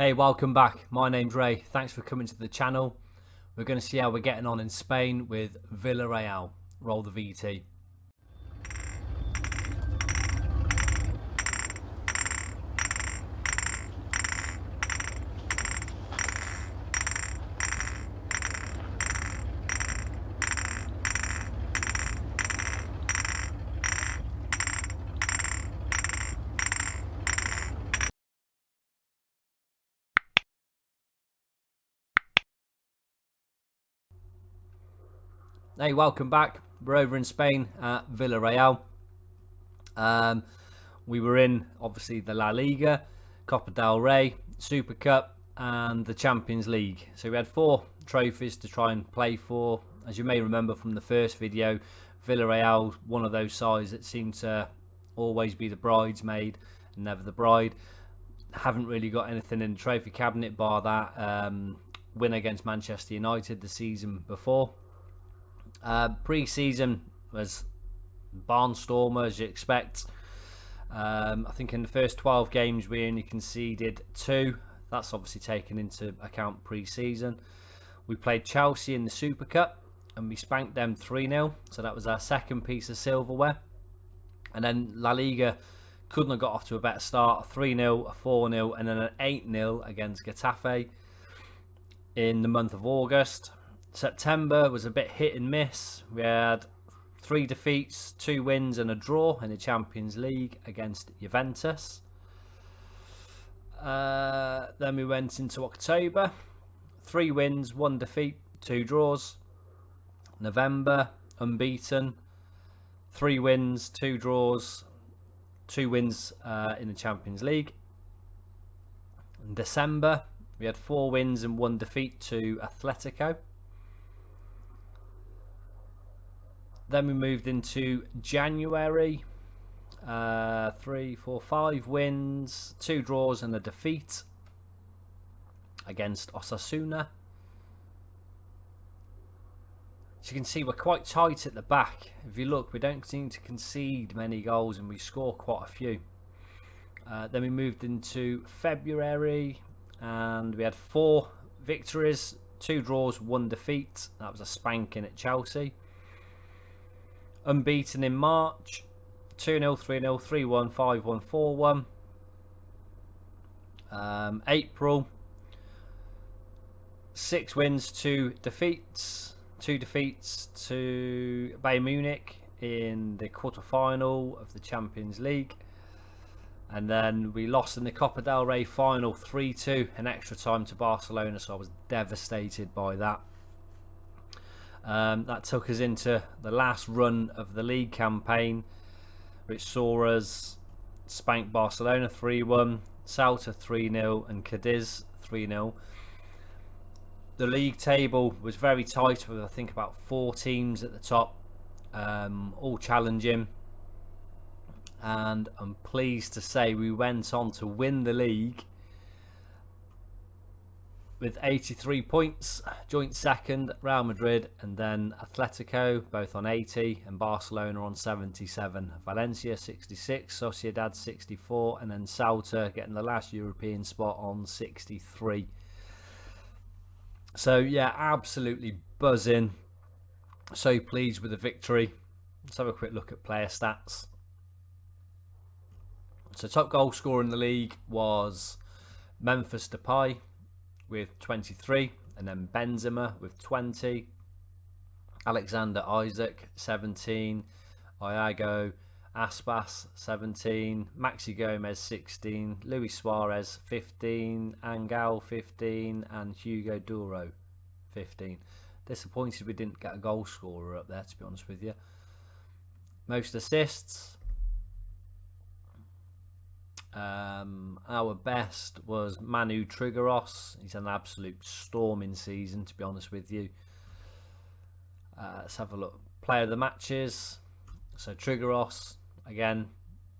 Hey, welcome back. My name's Ray. Thanks for coming to the channel. We're going to see how we're getting on in Spain with Villarreal. Roll the VT. Hey, welcome back. We're over in Spain at Villarreal. We were in, obviously, the La Liga, Copa del Rey, Super Cup and the Champions League. So we had 4 trophies to try and play for. As you may remember from the first video, Villarreal, one of those sides that seem to always be the bridesmaid and never the bride. Haven't really got anything in the trophy cabinet bar that win against Manchester United the season before. Pre-season was barnstormer, as you expect. I think in the first 12 games we only conceded 2. That's obviously taken into account pre-season. We played Chelsea in the Super Cup and we spanked them 3-0, so that was our second piece of silverware. And then La Liga couldn't have got off to a better start. A 3-0, a 4-0 and then an 8-0 against Getafe in the month of August. September was a bit hit and miss. We had 3 defeats, 2 wins and a draw in the Champions League against Juventus. Then we went into October, 3 wins, 1 defeat, 2 draws. November, unbeaten, 3 wins, 2 draws, 2 wins in the Champions League. In December, we had 4 wins and 1 defeat to Atletico. Then we moved into January, 3, 4, 5 wins, 2 draws and a defeat against Osasuna. As you can see, we're quite tight at the back. If you look, we don't seem to concede many goals and we score quite a few. Then we moved into February and we had 4 victories, 2 draws, 1 defeat. That was a spanking at Chelsea. Unbeaten in March, 2-0, 3-0, 3-1, 5-1, 4-1. April, 6 wins, 2 defeats. 2 defeats to Bayern Munich in the quarter-final of the Champions League. And then we lost in the Copa del Rey final 3-2 in extra time to Barcelona, so I was devastated by that. That took us into the last run of the league campaign, which saw us spank Barcelona 3-1, Celta 3-0 and Cadiz 3-0. The league table was very tight with I think about 4 teams at the top, all challenging, and I'm pleased to say we went on to win the league with 83 points, joint second Real Madrid and then Atletico both on 80 and Barcelona on 77, Valencia 66, Sociedad 64 and then Celta getting the last European spot on 63. So yeah, absolutely buzzing. So pleased with the victory. Let's have a quick look at player stats. So top goal scorer in the league was Memphis Depay with 23, and then Benzema with 20, Alexander Isaac 17, Iago Aspas 17, Maxi Gomez 16, Luis Suarez 15, Angel 15 and Hugo Duro 15. Disappointed we didn't get a goal scorer up there, to be honest with you. Most assists, our best was Manu Trigueros. He's an absolute storming season, to be honest with you. Let's have a look. Player of the matches. So Trigueros, again,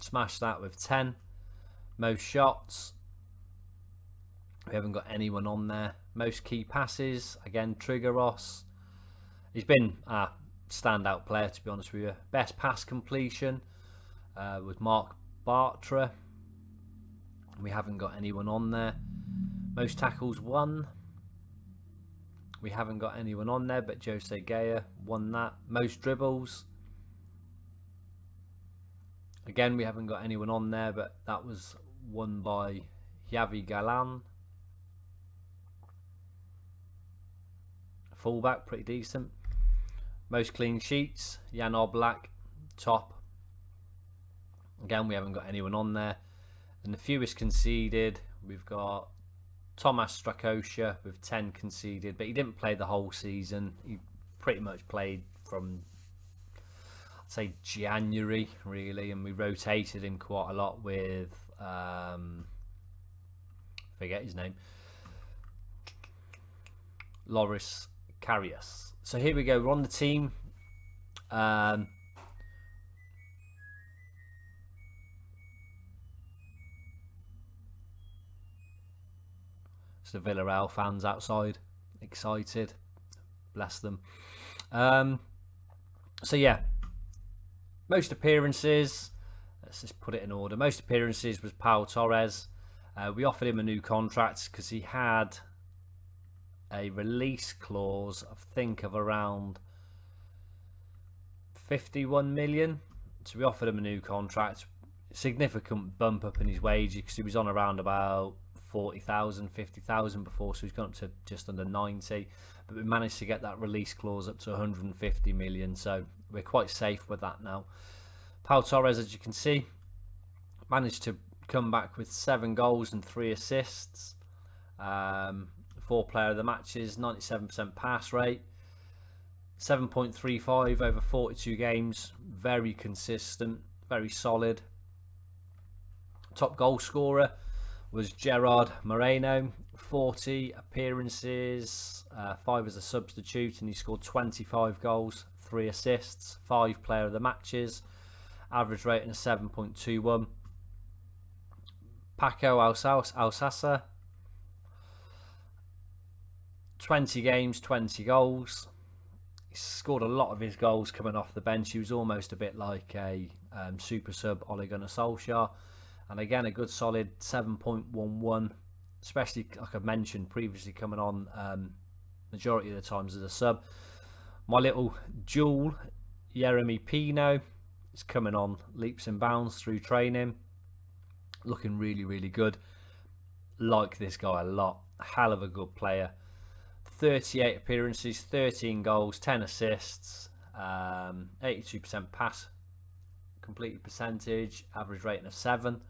smashed that with 10. Most shots, we haven't got anyone on there. Most key passes, again, Trigueros. He's been a standout player, to be honest with you. Best pass completion was Mark Bartra. We haven't got anyone on there. Most tackles won. We haven't got anyone on there, but Jose Gaya won that. Most dribbles. Again, we haven't got anyone on there, but that was won by Javi Galan. Fullback, pretty decent. Most clean sheets, Jan Oblak, top. Again, we haven't got anyone on there. And the fewest conceded, we've got Tomas Strakosha with 10 conceded, but he didn't play the whole season. He pretty much played from, I'd say, January, really, and we rotated him quite a lot with, forget his name, Loris Karius. So here we go, we're on the team. So the Villarreal fans outside, excited, bless them. So yeah, most appearances, let's just put it in order. Most appearances was Pau Torres. We offered him a new contract because he had a release clause, I think, of around 51 million. So we offered him a new contract, significant bump up in his wage because he was on around about 40,000, 50,000 before, so he's gone up to just under 90. But we managed to get that release clause up to 150 million, so we're quite safe with that now. Pau Torres, as you can see, managed to come back with 7 goals and 3 assists. 4 player of the matches, 97% pass rate, 7.35 over 42 games, very consistent, very solid. Top goal scorer was Gerard Moreno, 40 appearances, 5 as a substitute, and he scored 25 goals, 3 assists, 5 player of the matches, average rating of 7.21. Paco Alsassa, 20 games, 20 goals. He scored a lot of his goals coming off the bench. He was almost a bit like a super sub Ole Gunnar Solskjaer. And again, a good solid 7.11, especially like I mentioned previously, coming on majority of the times as a sub. My little jewel, Jeremy Pino, is coming on leaps and bounds through training. Looking really, really good. Like this guy a lot. Hell of a good player. 38 appearances, 13 goals, 10 assists, 82% pass completed percentage, average rating of 7.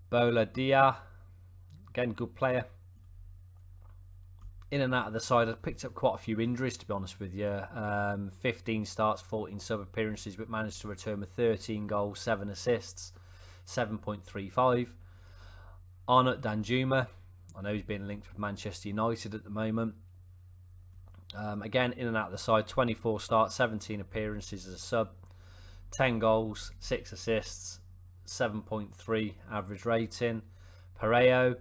Bola Dia, again, good player. In and out of the side, I picked up quite a few injuries, to be honest with you. 15 starts, 14 sub appearances, but managed to return with 13 goals, 7 assists, 7.35. Arnaut Danjuma, I know he's being linked with Manchester United at the moment. Again, in and out of the side, 24 starts, 17 appearances as a sub, 10 goals, 6 assists, 7.3 average rating. Pareo,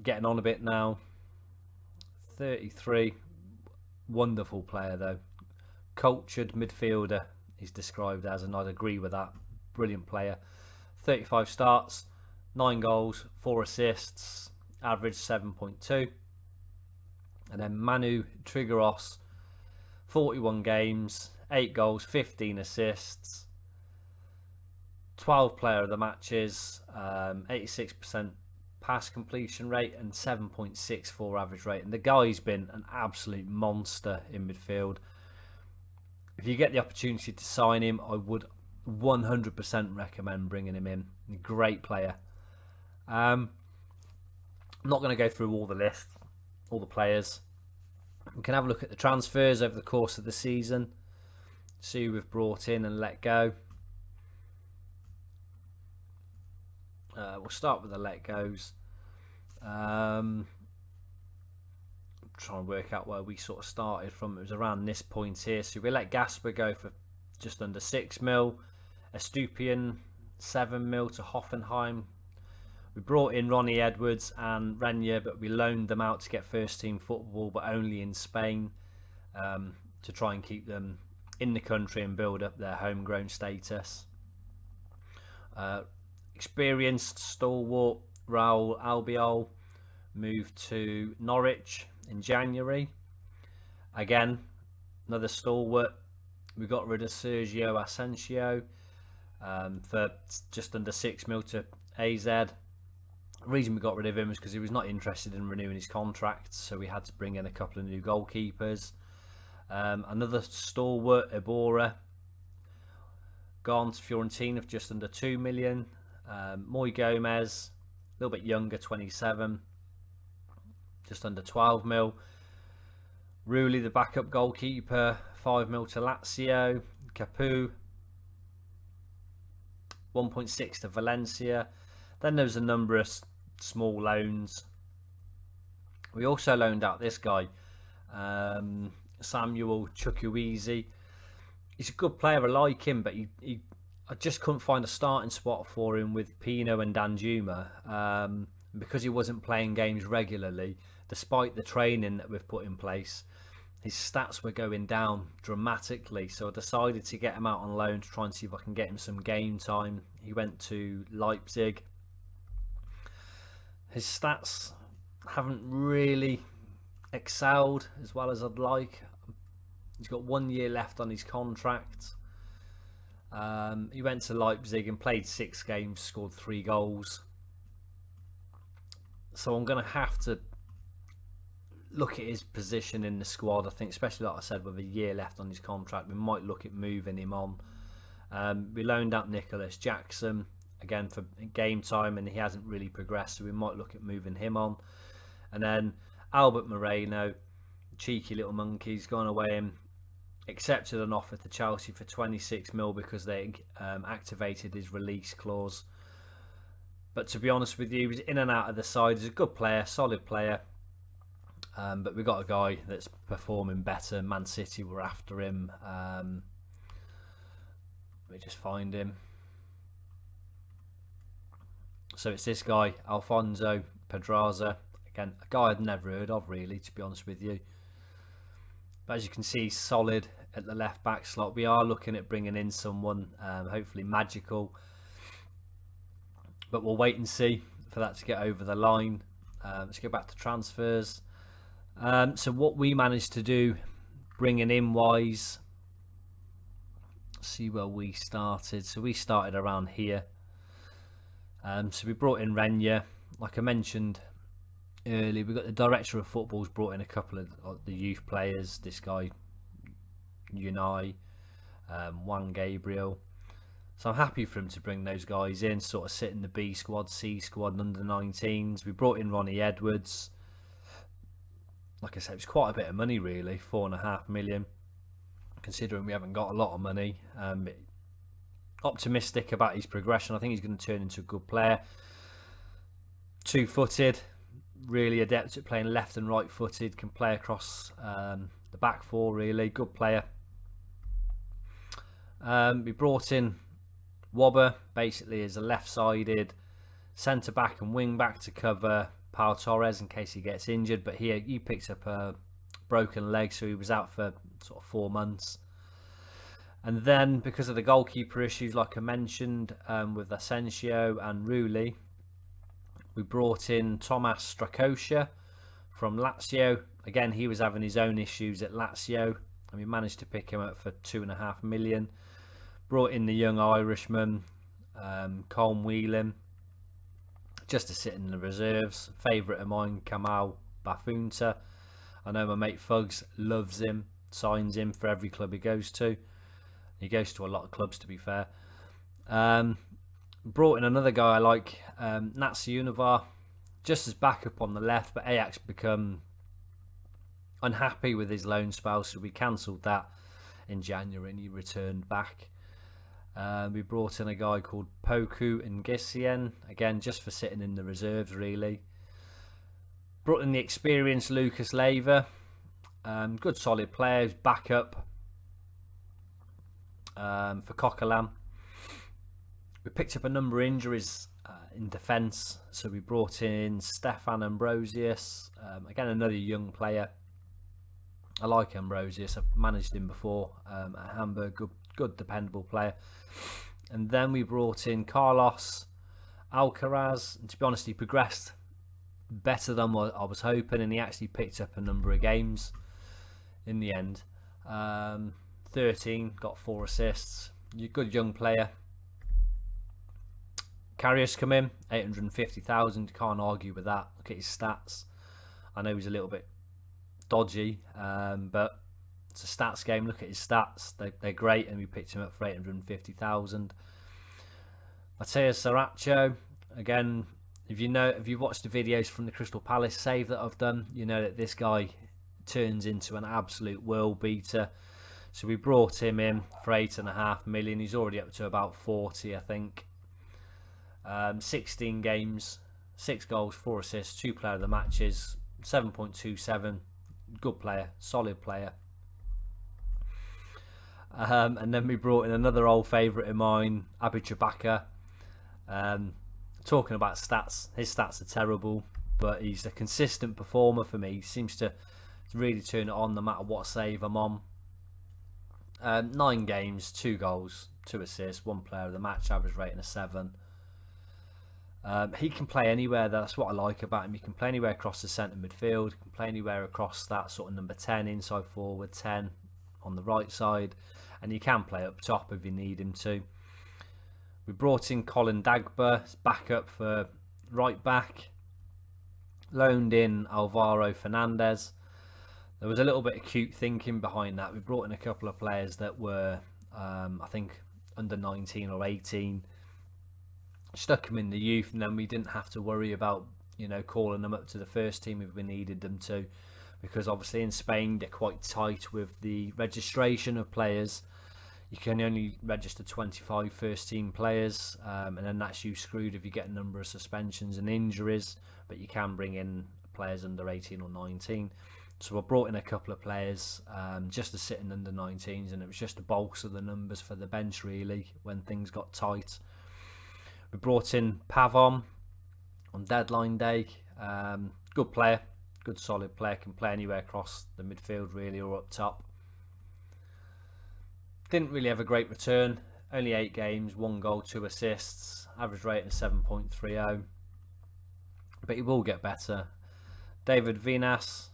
getting on a bit now, 33, wonderful player though. Cultured midfielder he's described as, and I'd agree with that. Brilliant player. 35 starts, 9 goals, 4 assists, average 7.2. And then Manu Trigaros, 41 games, 8 goals, 15 assists, 12 player of the matches, 86% pass completion rate and 7.64 average rate. And the guy's been an absolute monster in midfield. If you get the opportunity to sign him, I would 100% recommend bringing him in. Great player. I'm not going to go through all the list, all the players. We can have a look at the transfers over the course of the season, see who we've brought in and let go. We'll start with the let goes. Try and work out where we sort of started from. It was around this point here. So we let Gasper go for just under 6 mil. Estupian 7 mil to Hoffenheim. We brought in Ronnie Edwards and Renier, but we loaned them out to get first team football, but only in Spain, to try and keep them in the country and build up their homegrown status. Experienced stalwart Raul Albiol moved to Norwich in January. Again, another stalwart. We got rid of Sergio Asensio for just under 6 mil to AZ. The reason we got rid of him was because he was not interested in renewing his contract, so we had to bring in a couple of new goalkeepers. Another stalwart, Ibora, gone to Fiorentina for just under 2 million. Moy Gomez, a little bit younger, 27, just under 12 mil. Rulli, the backup goalkeeper, 5 mil to Lazio. Capu, 1.6 to Valencia. Then there's a number of small loans. We also loaned out this guy, Samuel Chukwueze. He's a good player, I like him, but I just couldn't find a starting spot for him with Pino and Danjuma, because he wasn't playing games regularly. Despite the training that we've put in place, his stats were going down dramatically, so I decided to get him out on loan to try and see if I can get him some game time. He went to Leipzig. His stats haven't really excelled as well as I'd like. He's got 1 year left on his contract. He went to Leipzig and played 6 games, scored 3 goals. So I'm going to have to look at his position in the squad. I think, especially like I said, with a year left on his contract, we might look at moving him on. We loaned out Nicholas Jackson again for game time, and he hasn't really progressed, so we might look at moving him on. And then Albert Moreno, cheeky little monkey, he's gone away and accepted an offer to Chelsea for 26 mil because they activated his release clause. But to be honest with you, he was in and out of the side. He's a good player, solid player. But we got a guy that's performing better. Man City were after him. Let me just find him. So it's this guy, Alfonso Pedraza. Again, a guy I'd never heard of, really, to be honest with you. But as you can see, solid at the left back slot. We are looking at bringing in someone, hopefully magical. But we'll wait and see for that to get over the line. Let's go back to transfers. So what we managed to do, bringing in wise, see where we started. So we started around here. So we brought in Renya, like I mentioned earlier. We got the director of football's brought in a couple of the youth players. This guy, Unai, Juan Gabriel. So I'm happy for him to bring those guys in, sort of sit in the B squad, C squad, and under 19s. We brought in Ronnie Edwards. Like I said, it's quite a bit of money, really, 4.5 million, considering we haven't got a lot of money. Optimistic about his progression. I think he's going to turn into a good player. 2-footed, really adept at playing left and right footed, can play across the back four, really. Good player. We brought in Wobber, basically as a left-sided centre-back and wing-back to cover Pau Torres in case he gets injured, but he picked up a broken leg, so he was out for sort of 4 months. And then because of the goalkeeper issues, like I mentioned, with Asensio and Rulli, we brought in Tomas Strakosha from Lazio. Again, he was having his own issues at Lazio, and we managed to pick him up for 2.5 million. Brought in the young Irishman, Colm Whelan, just to sit in the reserves. Favourite of mine, Kamal Bafunta. I know my mate Fugs loves him, signs him for every club he goes to. He goes to a lot of clubs, to be fair. Brought in another guy I like, Natsi Univar, just as backup on the left, but Ajax become unhappy with his loan spell, so we cancelled that in January and he returned back. We brought in a guy called Poku Ngissien, again just for sitting in the reserves, really. Brought in the experienced Lucas Leiva, good solid player, backup for Coquelin. We picked up a number of injuries in defence, so we brought in Stefan Ambrosius, again another young player. I like Ambrosius, I've managed him before at Hamburg, good dependable player. And then we brought in Carlos Alcaraz, and to be honest, he progressed better than what I was hoping, and he actually picked up a number of games in the end. 13, got 4 assists. You're a good young player. Karius come in, 850,000. Can't argue with that. Look at his stats. I know he's a little bit dodgy, but it's a stats game. Look at his stats. They're great, and we picked him up for 850,000. Matteo Saracho, again, if you've watched the videos from the Crystal Palace save that I've done, you know that this guy turns into an absolute world beater. So we brought him in for 8.5 million. He's already up to about 40, I think. 16 games, 6 goals, 4 assists, 2 player of the matches, 7.27. Good player, solid player. And then we brought in another old favourite of mine, Abi Chewbacca. Talking about stats, his stats are terrible, but he's a consistent performer for me. He seems to really turn it on no matter what save I'm on. 9 games, 2 goals, 2 assists, 1 player of the match, average rating of 7. He can play anywhere. That's what I like about him. He can play anywhere across the centre midfield. He can play anywhere across that sort of number 10, inside forward, 10 on the right side, and he can play up top if you need him to. We brought in Colin Dagba, back up for right back. Loaned in Alvaro Fernandez. There was a little bit of cute thinking behind that. We brought in a couple of players that were, I think, under 19 or 18. Stuck them in the youth, and then we didn't have to worry about, calling them up to the first team if we needed them to. Because obviously in Spain, they're quite tight with the registration of players. You can only register 25 first team players, and then that's you screwed if you get a number of suspensions and injuries, but you can bring in players under 18 or 19. So I brought in a couple of players just to sit in under 19s, and it was just to bolster the numbers for the bench really when things got tight. We brought in Pavon on deadline day. Good player, good solid player, can play anywhere across the midfield really or up top. Didn't really have a great return, only 8 games, 1 goal, 2 assists, average rating of 7.30, but he will get better. David Vinas,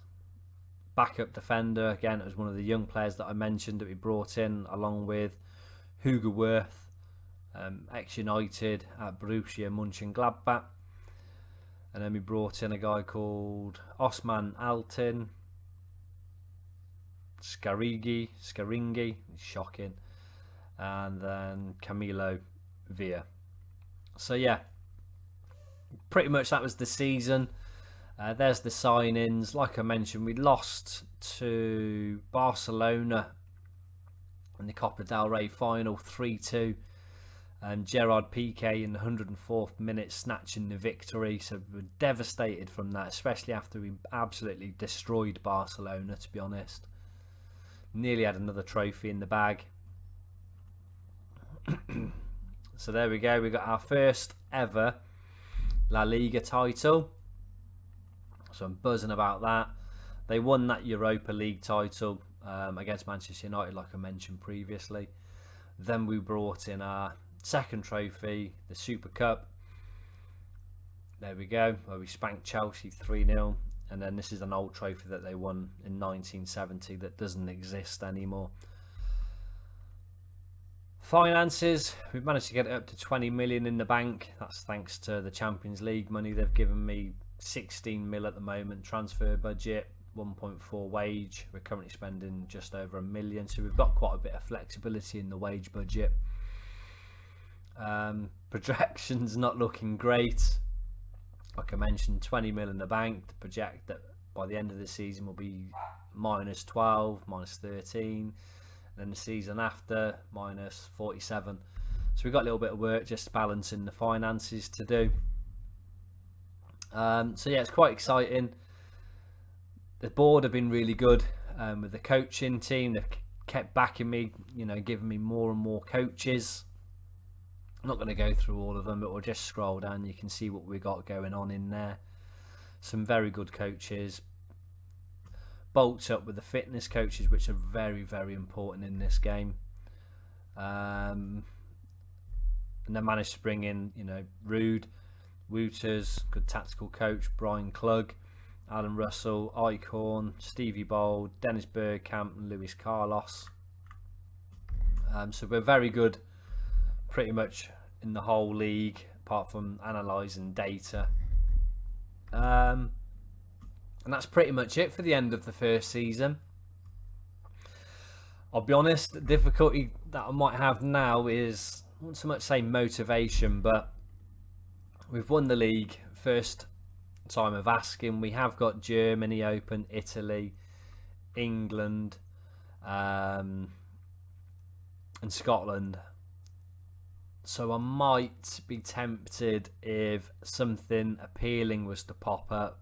backup defender, again it was one of the young players that I mentioned that we brought in, along with Hugo Wirth, ex-United at Borussia Mönchengladbach. And then we brought in a guy called Osman Altin, Scaringi, shocking, and then Camilo Villa. So yeah, pretty much that was the season. There's the signings. Like I mentioned, we lost to Barcelona in the Copa del Rey final 3-2. And Gerard Piqué in the 104th minute snatching the victory. So we were devastated from that, especially after we absolutely destroyed Barcelona, to be honest. Nearly had another trophy in the bag. So there we go. We got our first ever La Liga title. So I'm buzzing about that. They won that Europa League title against Manchester United, like I mentioned previously. Then we brought in our second trophy, the Super Cup. There we go, where we spanked Chelsea 3-0. And then this is an old trophy that they won in 1970 that doesn't exist anymore. Finances, we've managed to get it up to 20 million in the bank. That's thanks to the Champions League money. They've given me 16 mil at the moment. Transfer budget, 1.4 wage. We're currently spending just over 1 million. So we've got quite a bit of flexibility in the wage budget. Projections not looking great. Like I mentioned, 20 mil in the bank. To project that by the end of the season will be minus 12, minus 13. Then the season after, minus 47. So we've got a little bit of work just balancing the finances to do. So yeah, it's quite exciting. The board have been really good with the coaching team. They've kept backing me, giving me more and more coaches. I'm not going to go through all of them, but we'll just scroll down. You can see what we got going on in there. Some very good coaches. Bolts up with the fitness coaches, which are very, very important in this game. And then managed to bring in, Rude, Wooters, good tactical coach, Brian Klug, Alan Russell, Ike Horn, Stevie Bold, Dennis Bergkamp and Luis Carlos. So we're very good pretty much in the whole league, apart from analysing data. And that's pretty much it for the end of the first season. I'll be honest, the difficulty that I might have now is, I won't so much say motivation, but we've won the league, first time of asking. We have got Germany open, Italy, England, and Scotland. So I might be tempted if something appealing was to pop up.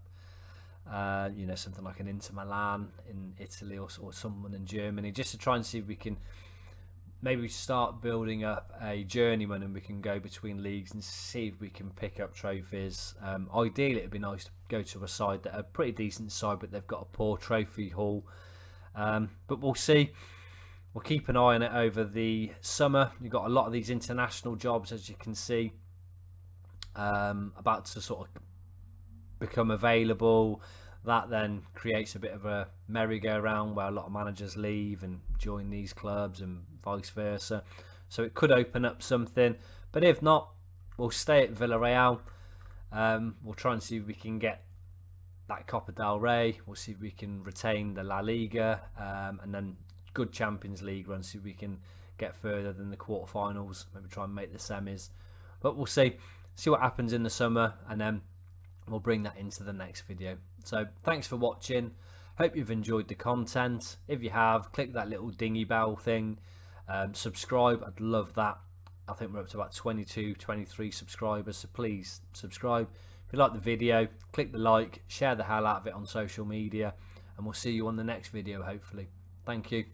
Something like an Inter Milan in Italy or someone in Germany, just to try and see if we can maybe start building up a journeyman and we can go between leagues and see if we can pick up trophies. Ideally, it'd be nice to go to a side that are a pretty decent side, but they've got a poor trophy haul. But we'll see. We'll keep an eye on it over the summer. You've got a lot of these international jobs, as you can see, about to sort of become available. That then creates a bit of a merry-go-round where a lot of managers leave and join these clubs and vice versa. So it could open up something, but if not, we'll stay at Villarreal. We'll try and see if we can get that Copa del Rey. We'll see if we can retain the La Liga, and then good Champions League run, see if we can get further than the quarterfinals, maybe try and make the semis. But we'll see what happens in the summer, and then we'll bring that into the next video. So thanks for watching. Hope you've enjoyed the content. If you have, click that little dingy bell thing. Subscribe, I'd love that. I think we're up to about 22, 23 subscribers, so please subscribe. If you like the video, click the like, share the hell out of it on social media, and we'll see you on the next video, hopefully. Thank you.